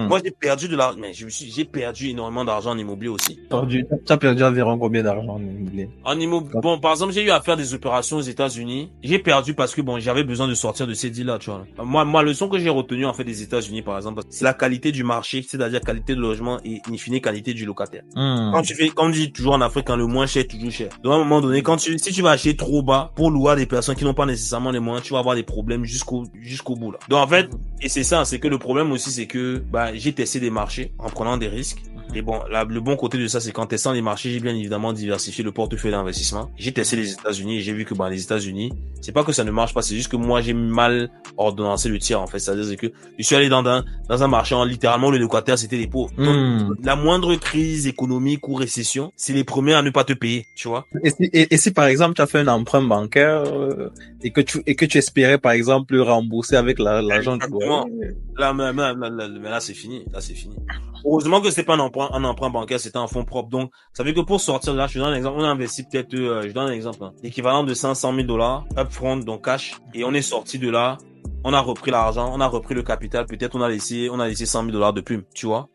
Moi, j'ai perdu de l'argent, mais j'ai perdu énormément d'argent en immobilier aussi. Tu as perdu environ combien d'argent en immobilier? En immobilier, bon, par exemple, j'ai eu à faire des opérations aux États-Unis. J'ai perdu parce que bon, j'avais besoin de sortir de ces deals-là, tu vois. Moi, la leçon que j'ai retenue en fait des États-Unis, par exemple, c'est la qualité du marché, c'est-à-dire qualité de logement et in fine qualité du locataire. Quand tu fais, comme on dit toujours en Afrique, quand le moins cher est toujours cher. Donc à un moment donné, si tu vas acheter trop bas pour louer à des personnes qui n'ont pas nécessairement les moyens, tu vas avoir des problèmes jusqu'au bout là. Donc en fait, et c'est ça, c'est que le problème aussi, c'est que j'ai testé des marchés en prenant des risques. Et bon, là, le bon côté de ça, c'est qu'en testant les marchés, j'ai bien évidemment diversifié le portefeuille d'investissement. J'ai testé les États-Unis et j'ai vu que les États-Unis, c'est pas que ça ne marche pas, c'est juste que moi j'ai mal ordonnancé le tir en fait. C'est-à-dire que je suis allé dans un marché où littéralement le locataire c'était des pauvres. Donc, la moindre crise économique ou récession, c'est les premiers à ne pas te payer, tu vois. Et si par exemple tu as fait un emprunt bancaire et que tu espérais par exemple le rembourser avec l'argent du loyer. Mais là c'est fini, là c'est fini. Heureusement que c'est pas un emprunt bancaire, c'était un fonds propre. Donc, ça veut dire que pour sortir de là, je te donne un exemple, on a investi peut-être, je donne un exemple, l'équivalent de 500 000 $ upfront, donc cash, et on est sorti de là, on a repris l'argent, on a repris le capital, peut-être on a laissé 100 000 $ de plume, tu vois.